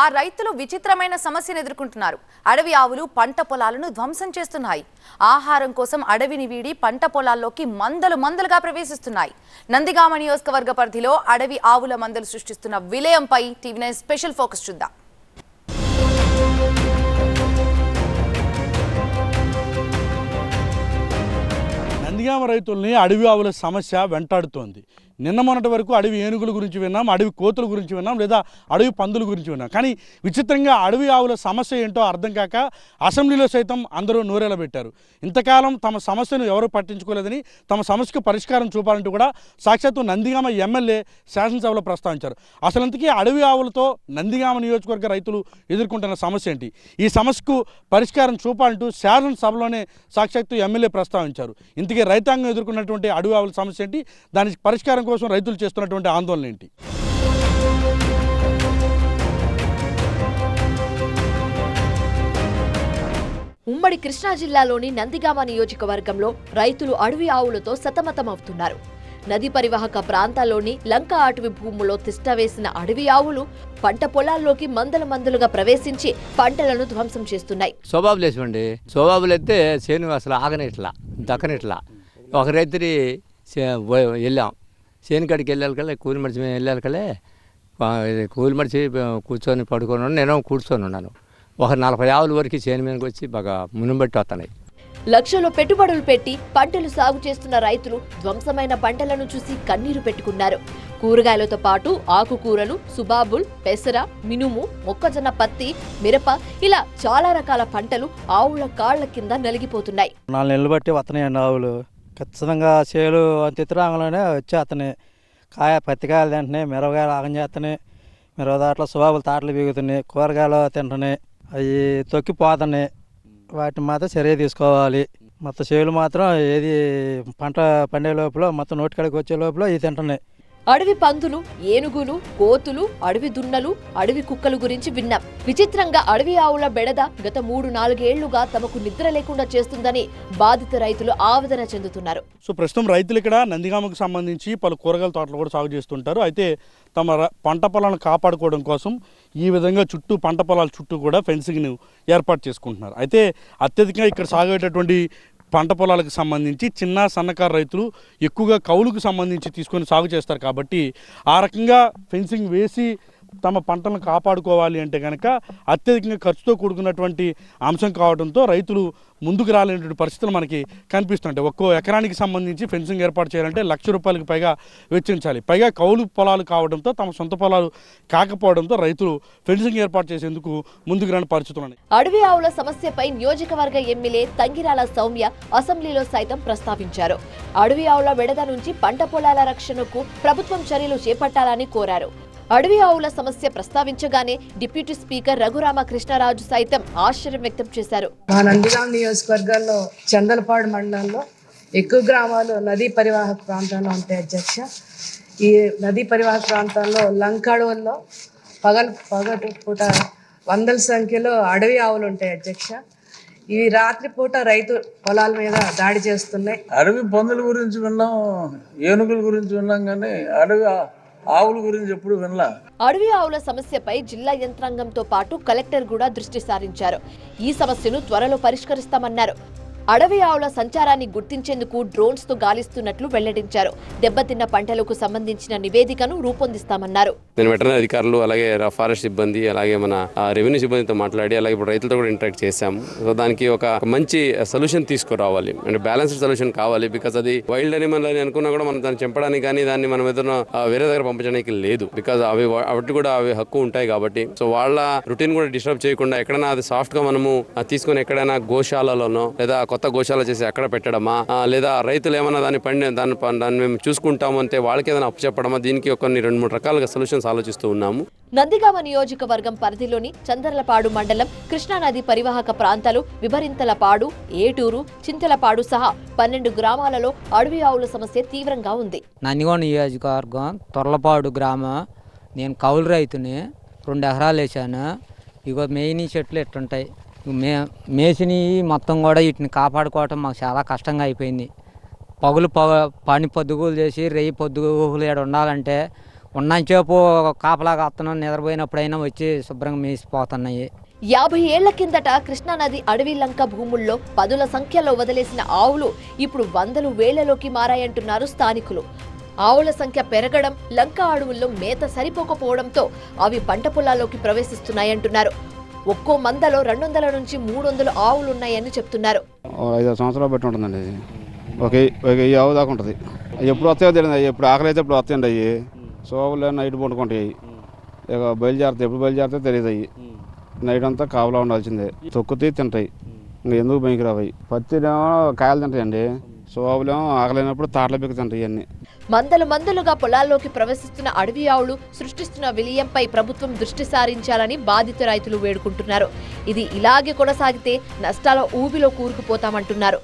ఆ రైతులు విచిత్రమైన సమస్యను ఎదుర్కొంటున్నారు. అడవి ఆవులు పంట పొలాలను ధ్వంసం చేస్తున్నాయి. ఆహారం కోసం అడవిని వీడి పంట పొలాల్లోకి మందలుగా ప్రవేశిస్తున్నాయి. నందిగామ నియోజకవర్గ పరిధిలో అడవి ఆవుల మందలు సృష్టిస్తున్న విలయంపై టీవీ9 స్పెషల్ ఫోకస్ చూద్దాం. నందిగామ రైతుల్ని అడవి ఆవుల సమస్య వెంటాడుతోంది. నిన్న మొన్నటి వరకు అడవి ఏనుగుల గురించి విన్నాం, అడవి కోతుల గురించి విన్నాం, లేదా అడవి పందుల గురించి విన్నాం. కానీ విచిత్రంగా అడవి ఆవుల సమస్య ఏంటో అర్థం కాక అసెంబ్లీలో సైతం అందరూ నోరెలబెట్టారు. ఇంతకాలం తమ సమస్యను ఎవరూ పట్టించుకోలేదని, తమ సమస్యకు పరిష్కారం చూపాలంటూ కూడా సాక్షాత్తు నందిగామ ఎమ్మెల్యే శాసనసభలో ప్రస్తావించారు. అసలంతకీ అడవి ఆవులతో నందిగామ నియోజకవర్గ రైతులు ఎదుర్కొంటున్న సమస్య ఏంటి, ఈ సమస్యకు పరిష్కారం చూపాలంటూ శాసనసభలోనే సాక్షాత్తు ఎమ్మెల్యే ప్రస్తావించారు. ఇంతకీ రైతాంగం ఎదుర్కొన్నటువంటి అడవి ఆవుల సమస్య ఏంటి, దానికి పరిష్కారం కోసం రైతులు చేస్తున్నటువంటి ఆందోళన ఏంటి? ఉమ్మడి కృష్ణా జిల్లాలోని నందిగామ నియోజకవర్గంలో రైతులు అడవి ఆవులతో సతమతమవుతున్నారు. నదీ పరివాహక ప్రాంతాల్లోని లంక అటవీ భూముల్లో తిష్టవేసిన అడవి ఆవులు పంట పొలాల్లోకి మందలుగా ప్రవేశించి పంటలను ధ్వంసం చేస్తున్నాయి. సోబాబులు ఎత్తే చేను అసలు ఆగనిట్లా దక్కనిట్లా. ఒక రైతుని వెళ్ళాం, చేను కాడికి వెళ్ళాలి కూలి మడిచి మేము వెళ్ళాలి కూలి మడిచి కూర్చొని పడుకొని నేను కూర్చొని ఉన్నాను. ఒక 40 ఆవుల వరకు చేను మీదకి వచ్చి బాగా మునుబట్టి వస్తున్నాయి. లక్షల్లో పెట్టుబడులు పెట్టి పంటలు సాగు చేస్తున్న రైతులు ధ్వంసమైన పంటలను చూసి కన్నీరు పెట్టుకున్నారు. కూరగాయలతో పాటు ఆకుకూరలు, సుబాబుల్, పెసర, మినుము, మొక్కజొన్న, పత్తి, మిరప ఇలా చాలా రకాల పంటలు ఆవుల కాళ్ల కింద నలిగిపోతున్నాయి. 4 నెలలు బట్టి వస్తున్నాయండి ఆవులు. ఖచ్చితంగా చేలు తిత్తురాంగంలోనే వచ్చి అతని పత్తికాయలు తింటున్నాయి, మిరపకాయలు ఆగం చేస్తున్నాయి, మిరప దాంట్లో సుబాబులు తాటలు బిగుతున్నాయి, కూరగాయలు తింటున్నాయి, అవి తొక్కిపోతున్నాయి. వాటిని మాత్రం చర్య తీసుకోవాలి. మొత్తం చేలు మాత్రం ఏది పంట పండే లోపల మొత్తం నోటికాడికి వచ్చే లోపల ఇవి తింటున్నాయి. అడవి పందులు, ఏనుగులు, కోతులు, అడవి దున్నలు, అడవి కుక్కల గురించి విన్నాం. విచిత్రంగా అడవి ఆవుల బెడద గత 3-4 ఏళ్లుగా తమకు నిద్ర లేకుండా చేస్తుందని బాధిత రైతులు ఆవేదన చెందుతున్నారు. సో ప్రస్తుతం రైతులు ఇక్కడ నందిగామకు సంబంధించి పలు కూరగాయల తోటలు కూడా సాగు చేస్తుంటారు. అయితే తమ పంట పొలాలను కాపాడుకోవడం కోసం ఈ విధంగా చుట్టూ పంట పొలాల చుట్టూ కూడా ఫెన్సింగ్ను ఏర్పాటు చేసుకుంటున్నారు. అయితే అత్యధికంగా ఇక్కడ సాగేటటువంటి పంట పొలాలకు సంబంధించి చిన్న సన్నకారు రైతులు ఎక్కువగా కౌలుకు సంబంధించి తీసుకొని సాగు చేస్తారు. కాబట్టి ఆ రకంగా ఫెన్సింగ్ వేసి తమ పంటలను కాపాడుకోవాలి అంటే కనుక అత్యధికంగా ఖర్చుతో కూడుకున్నటువంటి అంశం కావడంతో రైతులు ముందుకు రాలేనటువంటి పరిస్థితులు మనకి కనిపిస్తుంటాయి. ఒక్కో ఎకరానికి సంబంధించి ఫెన్సింగ్ ఏర్పాటు చేయాలంటే ₹1,00,000 పైగా వెచ్చించాలి. పైగా కౌలు పొలాలు కావడంతో తమ సొంత పొలాలు కాకపోవడంతో రైతులు ఫెన్సింగ్ ఏర్పాటు చేసేందుకు ముందుకు రాని పరిస్థితులు ఉన్నాయి. అడవి ఆవుల సమస్యపై నియోజకవర్గ ఎమ్మెల్యే తంగిరాల సౌమ్య అసెంబ్లీలో సైతం ప్రస్తావించారు. అడవి ఆవుల బెడద నుంచి పంట పొలాల రక్షణకు ప్రభుత్వం చర్యలు చేపట్టాలని కోరారు. అడవి ఆవుల సమస్య ప్రస్తావించగానే డిప్యూటీ స్పీకర్ రఘురామకృష్ణరాజు సైతం ఆశ్చర్యం వ్యక్తం చేశారు. మా నందిగామ నియోజకవర్గంలో చందలపాడు మండలంలో ఎక్కువ గ్రామాలు నదీ పరివాహక ప్రాంతంలో ఉంటాయి అధ్యక్ష. ఈ నదీ పరివాహక ప్రాంతాల్లో లంక అడవుల్లో పగటి పూట వందల సంఖ్యలో అడవి ఆవులు ఉంటాయి అధ్యక్ష. ఇవి రాత్రిపూట రైతు పొలాల మీద దాడి చేస్తున్నాయి. అడవి పందుల గురించి విన్నాం, ఏనుగుల గురించి విన్నాం, కానీ అడవి ఆవుల గురించి ఎప్పుడు వినలా. అడవి ఆవుల సమస్యపై జిల్లా యంత్రాంగంతో పాటు కలెక్టర్ కూడా దృష్టి సారించారు. ఈ సమస్యను త్వరలో పరిష్కరిస్తామన్నారు. అడవి ఆవుల సంచారాన్ని గుర్తించేందుకు డ్రోన్స్ తో గాలిస్తున్నట్లు వెల్లడించారు. దెబ్బతిన్న పంటలకు సంబంధించిన నివేదికను రూపొందిస్తామన్నారు. నేను వెటర్నరీ అధికారులు, అలాగే ఫారెస్ట్ సిబ్బంది, అలాగే మన రెవెన్యూ సిబ్బందితో మాట్లాడి, అలాగే ఇప్పుడు రైతులతో కూడా ఇంటరాక్ట్ చేశాము. సో దానికి ఒక మంచి సొల్యూషన్ తీసుకురావాలి, అంటే బ్యాలెన్స్డ్ సొల్యూషన్ కావాలి. బికాస్ అది వైల్డ్ అనిమల్ అని అనుకున్నా కూడా మనం దాన్ని చంపడానికి కానీ దాన్ని మనం ఏదైనా వేరే దగ్గర పంపించడానికి లేదు. బికాస్ అవి కూడా అవి హక్కు ఉంటాయి కాబట్టి. సో వాళ్ళ రొటీన్ కూడా డిస్టర్బ్ చేయకుండా ఎక్కడైనా అది సాఫ్ట్ గా మనము తీసుకొని ఎక్కడైనా గోశాలలోనో లేదా కొత్త గోశాల చేసి అక్కడ పెట్టడమా, లేదా రైతులు ఏమన్నా దాన్ని మేము చూసుకుంటాము అంటే వాళ్ళకి ఏదైనా అప్పు చెప్పడమా, దీనికి కొన్ని 2-3 రకాలుగా సొల్యూషన్స్ ఆలోచిస్తూ ఉన్నాము. నందిగామ నియోజకవర్గం పరిధిలోని చందర్లపాడు మండలం, కృష్ణానది పరివాహక ప్రాంతాలు, విభరింతలపాడు, ఏటూరు, చింతలపాడు సహా 12 గ్రామాలలో అడవి ఆవుల సమస్య తీవ్రంగా ఉంది. నందిగామ నియోజకవర్గం తొర్లపాడు గ్రామం. నేను కౌలు రైతుని, 2 ఎకరాలు వేసాను. ఇగో మెయిన్ చెట్లు ఎట్లుంటాయి, మేసిని మొత్తం కూడా వీటిని కాపాడుకోవటం మాకు చాలా కష్టంగా అయిపోయింది. పని పొద్దుగులు చేసి రేయి పొద్దుగులు ఏడు ఉండాలంటే ఉన్నంచేపు కాపలాగా వస్తున్నాం, నిద్రపోయినప్పుడైనా వచ్చి శుభ్రంగా మేసిపోతున్నాయి. 50 ఏళ్ల కిందట కృష్ణానది అడవి లంక భూముల్లో పదుల సంఖ్యలో వదిలేసిన ఆవులు ఇప్పుడు వందలు వేలలోకి మారాయంటున్నారు స్థానికులు. ఆవుల సంఖ్య పెరగడం, లంక అడవుల్లో మేత సరిపోకపోవడంతో అవి పంట పొలాల్లోకి ప్రవేశిస్తున్నాయంటున్నారు. ఒక్కో మందలో 200 నుంచి 300 ఆవులున్నాయని చెప్తున్నారు. 5 సంవత్సరాలు బట్టి ఉంటుందండి. ఒక ఆవు దాకా ఉంటుంది. ఎప్పుడు వస్తాయో తెలియదు. ఎప్పుడు ఆకలి అయితే ఎప్పుడు వస్తాయండి. అవి సోపులు నైట్ పండుకుంటాయి. ఇక బయలుదేరుతాయి, ఎప్పుడు బయలుదేరితే తెలియదు. అవి నైట్ అంతా కావలా ఉండాల్సిందే. తొక్కుతీ తింటాయి. ఇంకా ఎందుకు బయటికి రావు. పత్తినేమో కాయలు తింటాయండి. సోపులేమో ఆకలినప్పుడు తాటలు బిక్కు తింటాయి. అన్నీ మందలుగా పొలాల్లోకి ప్రవేశిస్తున్న అడవి ఆవులు సృష్టిస్తున్న విలయంపై ప్రభుత్వం దృష్టి సారించాలని బాధిత రైతులు వేడుకుంటున్నారు. ఇది ఇలాగే కొనసాగితే నష్టాల ఊబిలో కూరుకుపోతామంటున్నారు.